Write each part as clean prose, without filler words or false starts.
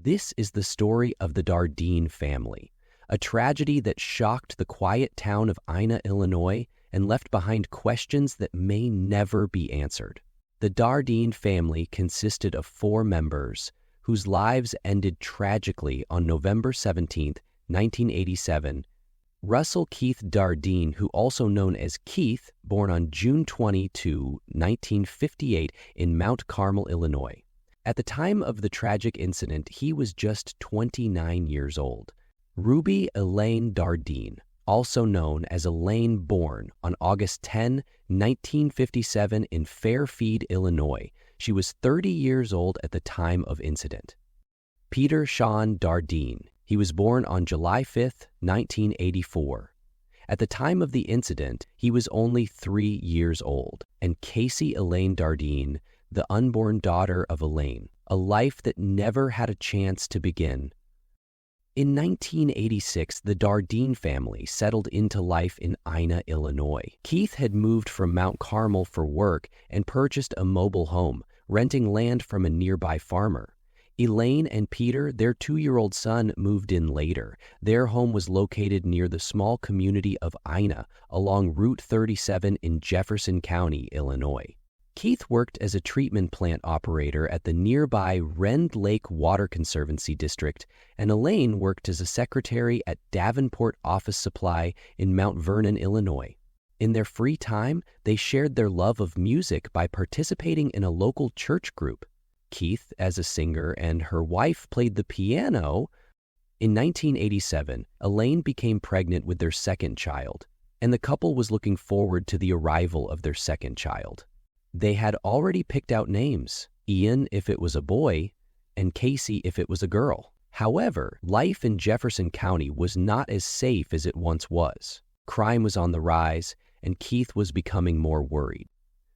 This is the story of the Dardeen family, a tragedy that shocked the quiet town of Ina, Illinois, and left behind questions that may never be answered. The Dardeen family consisted of 4 members whose lives ended tragically on November 17, 1987. Russell Keith Dardeen, who also known as Keith, born on June 22, 1958 in Mount Carmel, Illinois. At the time of the tragic incident, he was just 29 years old. Ruby Elaine Dardeen, also known as Elaine, born on August 10, 1957 in Fairfield, Illinois. She was 30 years old at the time of incident. Peter Sean Dardeen. He was born on July 5, 1984. At the time of the incident, he was only 3 years old. And Casey Elaine Dardeen, the unborn daughter of Elaine, a life that never had a chance to begin. In 1986, the Dardeen family settled into life in Ina, Illinois. Keith had moved from Mount Carmel for work and purchased a mobile home, renting land from a nearby farmer. Elaine and Peter, their 2-year-old son, moved in later. Their home was located near the small community of Ina along Route 37 in Jefferson County, Illinois. Keith worked as a treatment plant operator at the nearby Rend Lake Water Conservancy District, and Elaine worked as a secretary at Davenport Office Supply in Mount Vernon, Illinois. In their free time, they shared their love of music by participating in a local church group. Keith, as a singer, and her wife played the piano. In 1987, Elaine became pregnant with their second child, and the couple was looking forward to the arrival of their second child. They had already picked out names, Ian if it was a boy, and Casey if it was a girl. However, life in Jefferson County was not as safe as it once was. Crime was on the rise, and Keith was becoming more worried.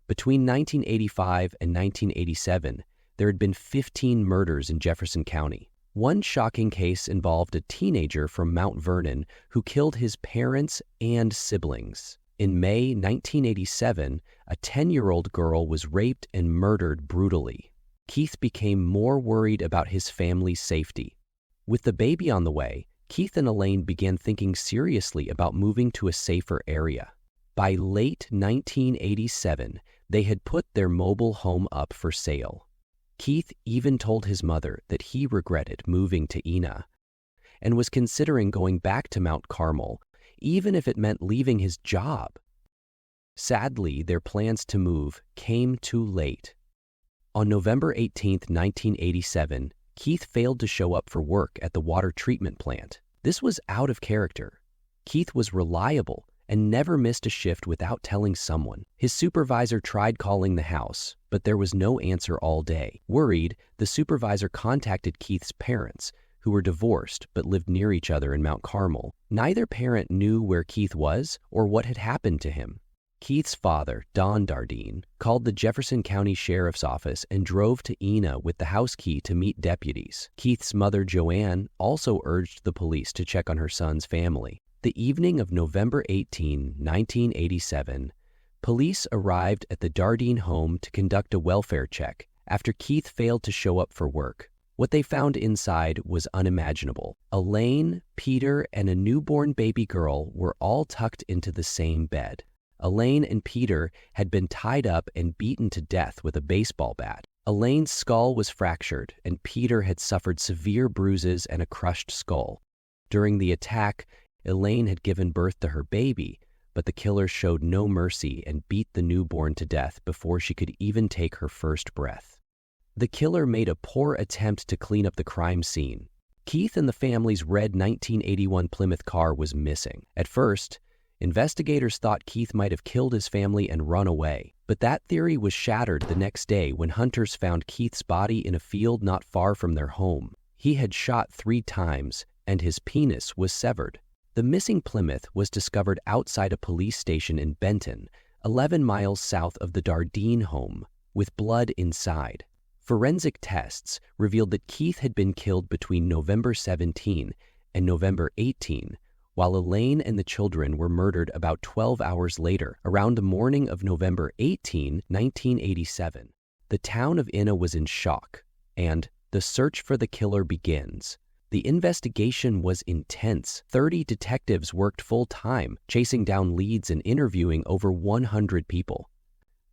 Between 1985 and 1987, there had been 15 murders in Jefferson County. One shocking case involved a teenager from Mount Vernon who killed his parents and siblings. In May 1987, a 10-year-old girl was raped and murdered brutally. Keith became more worried about his family's safety. With the baby on the way, Keith and Elaine began thinking seriously about moving to a safer area. By late 1987, they had put their mobile home up for sale. Keith even told his mother that he regretted moving to Ina and was considering going back to Mount Carmel, even if it meant leaving his job. Sadly, their plans to move came too late. On November 18, 1987, Keith failed to show up for work at the water treatment plant. This was out of character. Keith was reliable and never missed a shift without telling someone. His supervisor tried calling the house, but there was no answer all day. Worried, the supervisor contacted Keith's parents, who were divorced but lived near each other in Mount Carmel. Neither parent knew where Keith was or what had happened to him. Keith's father, Don Dardeen, called the Jefferson County Sheriff's Office and drove to Ina with the house key to meet deputies. Keith's mother, Joanne, also urged the police to check on her son's family. The evening of November 18, 1987, police arrived at the Dardeen home to conduct a welfare check after Keith failed to show up for work. What they found inside was unimaginable. Elaine, Peter, and a newborn baby girl were all tucked into the same bed. Elaine and Peter had been tied up and beaten to death with a baseball bat. Elaine's skull was fractured, and Peter had suffered severe bruises and a crushed skull. During the attack, Elaine had given birth to her baby, but the killer showed no mercy and beat the newborn to death before she could even take her first breath. The killer made a poor attempt to clean up the crime scene. Keith and the family's red 1981 Plymouth car was missing. At first, investigators thought Keith might have killed his family and run away, but that theory was shattered the next day when hunters found Keith's body in a field not far from their home. He had shot 3 times, and his penis was severed. The missing Plymouth was discovered outside a police station in Benton, 11 miles south of the Dardeen home, with blood inside. Forensic tests revealed that Keith had been killed between November 17 and November 18, while Elaine and the children were murdered about 12 hours later, around the morning of November 18, 1987. The town of Ina was in shock, and the search for the killer begins. The investigation was intense. 30 detectives worked full-time, chasing down leads and interviewing over 100 people.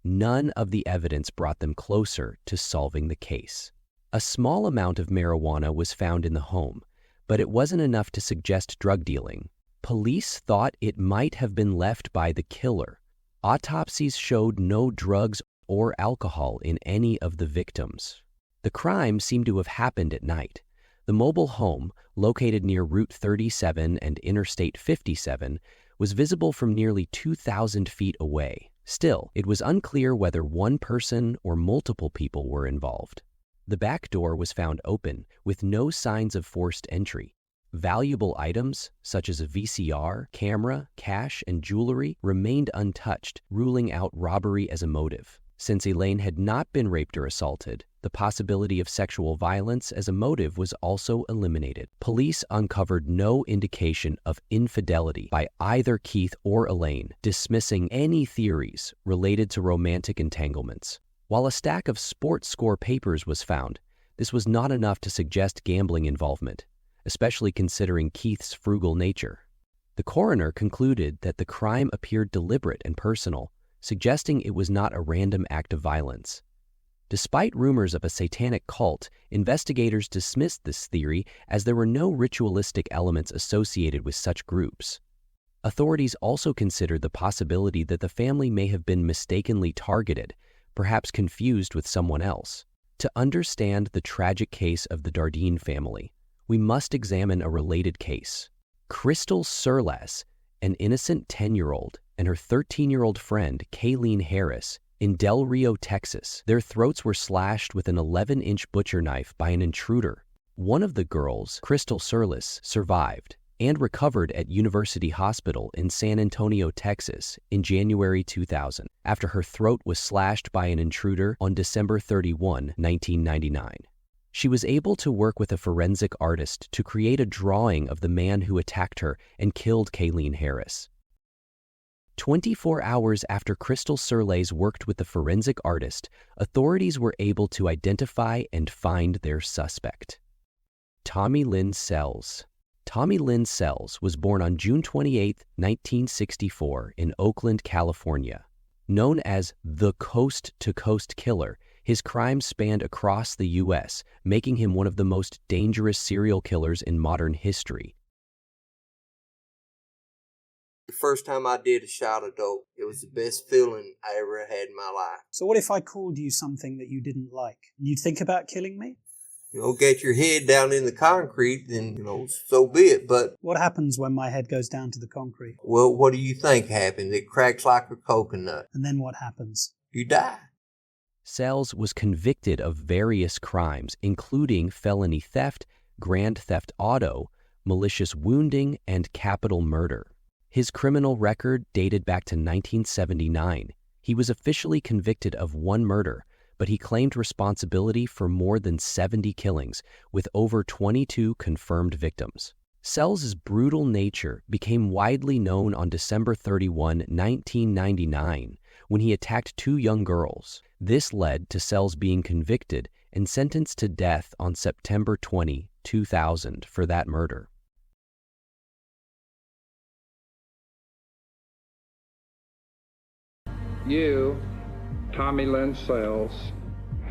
None of the evidence brought them closer to solving the case. A small amount of marijuana was found in the home, but it wasn't enough to suggest drug dealing. Police thought it might have been left by the killer. Autopsies showed no drugs or alcohol in any of the victims. The crime seemed to have happened at night. The mobile home, located near Route 37 and Interstate 57, was visible from nearly 2,000 feet away. Still, it was unclear whether one person or multiple people were involved. The back door was found open, with no signs of forced entry. Valuable items, such as a VCR, camera, cash, and jewelry, remained untouched, ruling out robbery as a motive. Since Elaine had not been raped or assaulted, the possibility of sexual violence as a motive was also eliminated. Police uncovered no indication of infidelity by either Keith or Elaine, dismissing any theories related to romantic entanglements. While a stack of sports score papers was found, this was not enough to suggest gambling involvement, especially considering Keith's frugal nature. The coroner concluded that the crime appeared deliberate and personal, suggesting it was not a random act of violence. Despite rumors of a satanic cult, investigators dismissed this theory as there were no ritualistic elements associated with such groups. Authorities also considered the possibility that the family may have been mistakenly targeted, perhaps confused with someone else. To understand the tragic case of the Dardeen family, we must examine a related case. Crystal Surlass, an innocent 10-year-old, and her 13-year-old friend, Kayleen Harris, in Del Rio, Texas. Their throats were slashed with an 11-inch butcher knife by an intruder. One of the girls, Crystal Surlass, survived and recovered at University Hospital in San Antonio, Texas, in January 2000, after her throat was slashed by an intruder on December 31, 1999. She was able to work with a forensic artist to create a drawing of the man who attacked her and killed Kayleen Harris. 24 hours after Crystal Surlass worked with the forensic artist, authorities were able to identify and find their suspect. Tommy Lynn Sells. Tommy Lynn Sells was born on June 28, 1964, in Oakland, California. Known as the Coast-to-Coast Killer, his crimes spanned across the U.S., making him one of the most dangerous serial killers in modern history. The first time I did a shot of dope, it was the best feeling I ever had in my life. So what if I called you something that you didn't like? You'd think about killing me? Get your head down in the concrete, then, so be it. But what happens when my head goes down to the concrete? Well, what do you think happens? It cracks like a coconut. And then what happens? You die. Sells was convicted of various crimes, including felony theft, grand theft auto, malicious wounding, and capital murder. His criminal record dated back to 1979. He was officially convicted of one murder, but he claimed responsibility for more than 70 killings, with over 22 confirmed victims. Sells' brutal nature became widely known on December 31, 1999, when he attacked 2 young girls. This led to Sells being convicted and sentenced to death on September 20, 2000 for that murder. You, Tommy Lynn Sells,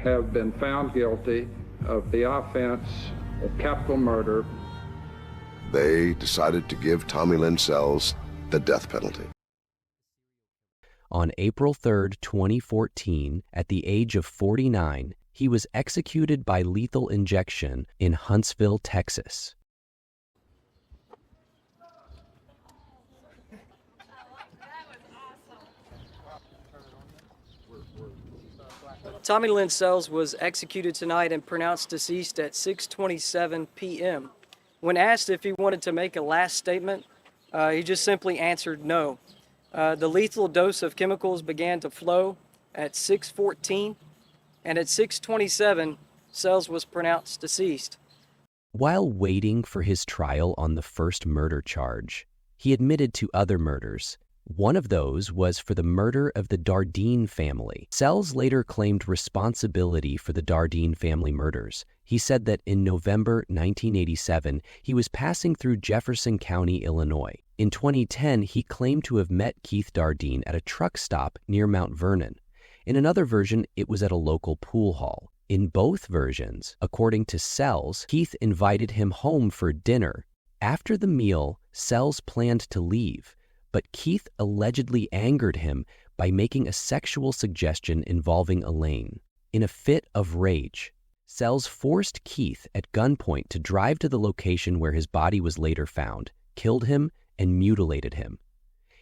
have been found guilty of the offense of capital murder. They decided to give Tommy Lynn Sells the death penalty. On April 3, 2014, at the age of 49, he was executed by lethal injection in Huntsville, Texas. Tommy Lynn Sells was executed tonight and pronounced deceased at 6:27 p.m. When asked if he wanted to make a last statement, he just simply answered no. The lethal dose of chemicals began to flow at 6:14, and at 6:27, Sells was pronounced deceased. While waiting for his trial on the first murder charge, he admitted to other murders, One of those was for the murder of the Dardeen family. Sells later claimed responsibility for the Dardeen family murders. He said that in November 1987, he was passing through Jefferson County, Illinois. In 2010, he claimed to have met Keith Dardeen at a truck stop near Mount Vernon. In another version, it was at a local pool hall. In both versions, according to Sells, Keith invited him home for dinner. After the meal, Sells planned to leave, but Keith allegedly angered him by making a sexual suggestion involving Elaine. In a fit of rage, Sells forced Keith at gunpoint to drive to the location where his body was later found, killed him, and mutilated him.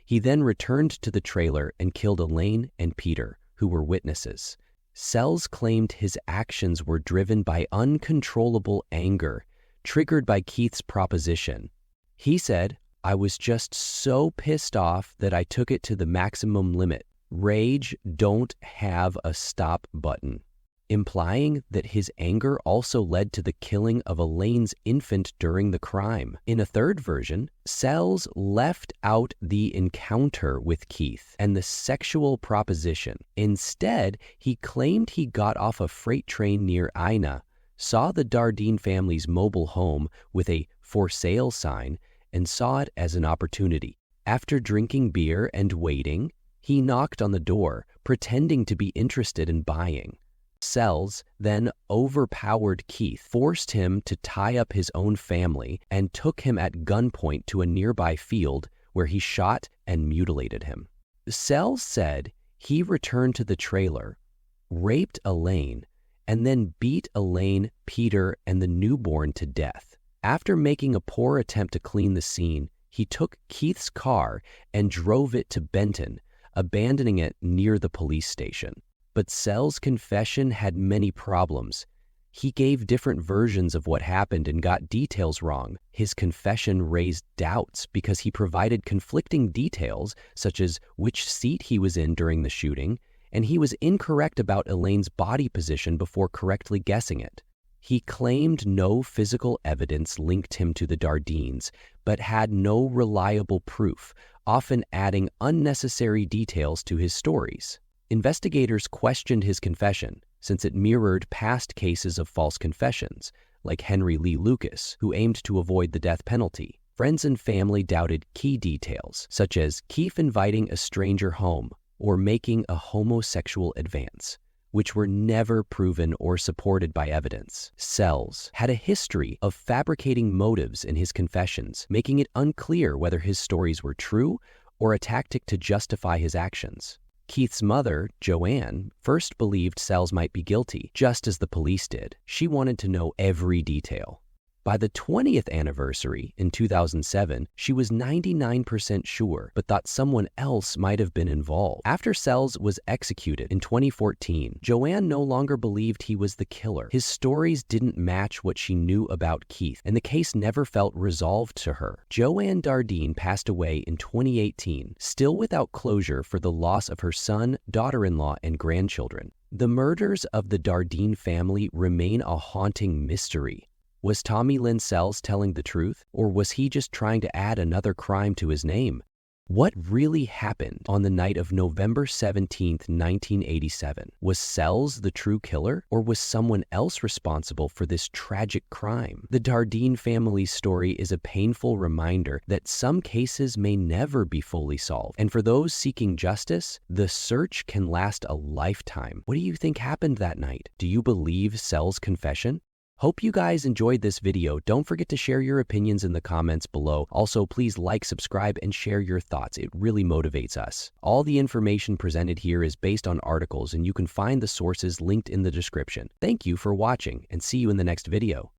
He then returned to the trailer and killed Elaine and Peter, who were witnesses. Sells claimed his actions were driven by uncontrollable anger, triggered by Keith's proposition. He said, "I was just so pissed off that I took it to the maximum limit. Rage don't have a stop button," implying that his anger also led to the killing of Elaine's infant during the crime. In a third version, Sells left out the encounter with Keith and the sexual proposition. Instead, he claimed he got off a freight train near Ina, saw the Dardeen family's mobile home with a "for sale" sign, and saw it as an opportunity. After drinking beer and waiting, he knocked on the door, pretending to be interested in buying. Sells then overpowered Keith, forced him to tie up his own family, and took him at gunpoint to a nearby field where he shot and mutilated him. Sells said he returned to the trailer, raped Elaine, and then beat Elaine, Peter, and the newborn to death. After making a poor attempt to clean the scene, he took Keith's car and drove it to Benton, abandoning it near the police station. But Sells' confession had many problems. He gave different versions of what happened and got details wrong. His confession raised doubts because he provided conflicting details, such as which seat he was in during the shooting, and he was incorrect about Elaine's body position before correctly guessing it. He claimed no physical evidence linked him to the Dardeens, but had no reliable proof, often adding unnecessary details to his stories. Investigators questioned his confession, since it mirrored past cases of false confessions, like Henry Lee Lucas, who aimed to avoid the death penalty. Friends and family doubted key details, such as Keith inviting a stranger home or making a homosexual advance, which were never proven or supported by evidence. Sells had a history of fabricating motives in his confessions, making it unclear whether his stories were true or a tactic to justify his actions. Keith's mother, Joanne, first believed Sells might be guilty, just as the police did. She wanted to know every detail. By the 20th anniversary in 2007, she was 99% sure, but thought someone else might have been involved. After Sells was executed in 2014, Joanne no longer believed he was the killer. His stories didn't match what she knew about Keith, and the case never felt resolved to her. Joanne Dardeen passed away in 2018, still without closure for the loss of her son, daughter-in-law, and grandchildren. The murders of the Dardeen family remain a haunting mystery. Was Tommy Lynn Sells telling the truth, or was he just trying to add another crime to his name? What really happened on the night of November 17, 1987? Was Sells the true killer, or was someone else responsible for this tragic crime? The Dardeen family's story is a painful reminder that some cases may never be fully solved, and for those seeking justice, the search can last a lifetime. What do you think happened that night? Do you believe Sells' confession? Hope you guys enjoyed this video. Don't forget to share your opinions in the comments below. Also, please like, subscribe, and share your thoughts. It really motivates us. All the information presented here is based on articles, and you can find the sources linked in the description. Thank you for watching, and see you in the next video.